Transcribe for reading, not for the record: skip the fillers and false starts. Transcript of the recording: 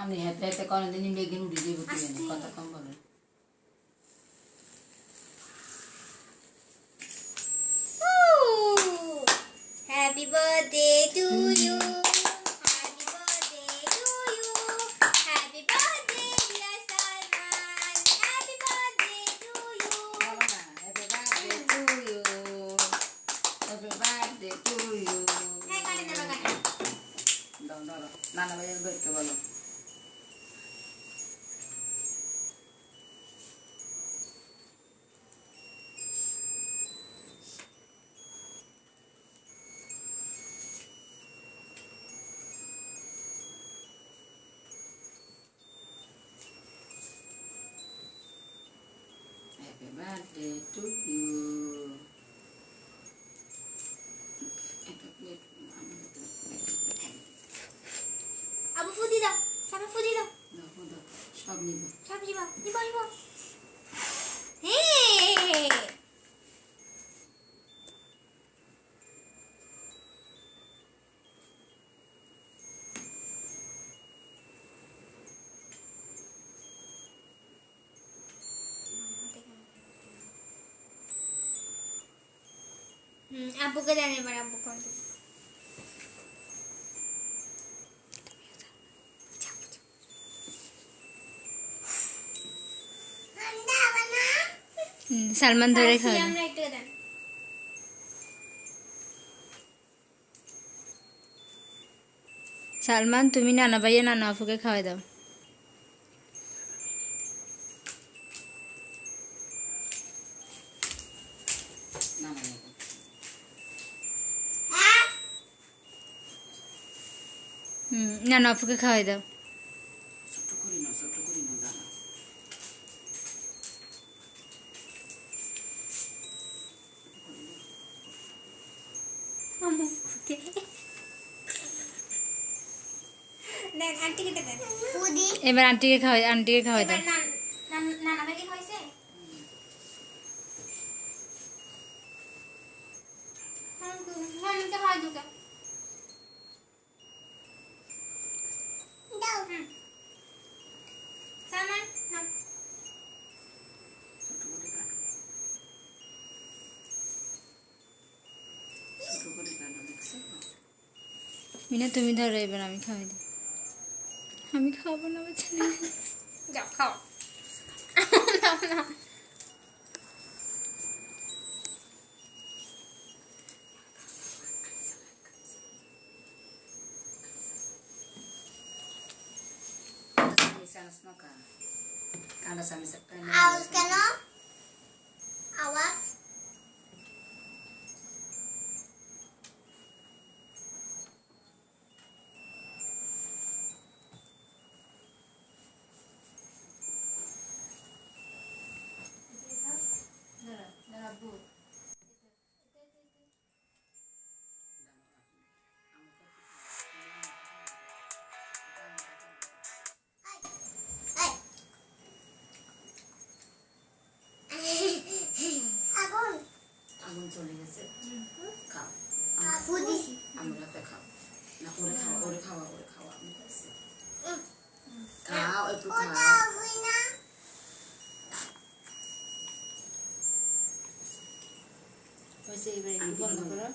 আমি হেঁটে হেঁটে কোনোদিনই বেগিন উঠে যাবো কথা কম বলেন। Happy birthday to you. Happy birthday to you. Happy birthday dear Salman. Happy birthday to you. Happy birthday to you. Happy birthday to you. Hey, kare na bagay. দাও দাও নানা ভাইয়ের ধরতে বলো। Happy birthday to you. Abu fudi daw. Sabi fudi daw. দেখো দাও সব নিব। Sabi jiba. Jiba jiba. Hey. Abu ka dyan para abu ko. Salman ধরে খাওয়া আমরা একটু দেন। সালমান তুমি নানা ভাইয়া নানা আপুকে খাওয়াই দাও। নানা ভাইয়ের। নানা আপুকে খাওয়াই দাও। ছোট করি না দাদা। Amu fudi. দেন আন্টি কে দেন। ফুদি। এবার আন্টিকে খাওয়াই দাও। এবার নানা ভাই হইছে? মামিকে হয় দুকা। দাও। সালমান নাও। ছোট করে কাটো। ছোট করে কাটো দেখছো? মিনা তুমি ধরো এবার আমি খাওয়াই দিই। আমি খাওয়াবো না বাচ্চা। যাও খাও। নাও নাও। Sanas no ka. Kada sa misa ka. আওয়াজ কেন? আওয়াজ আগুন আগুন চলে গেছে। খাও। ফুদি। আমরা তো খাও। না ওরে খাওয়া আমি খাইছি। খাও একটু খাও। ওই না হয়েছে এবার একটু বন্ধ করো।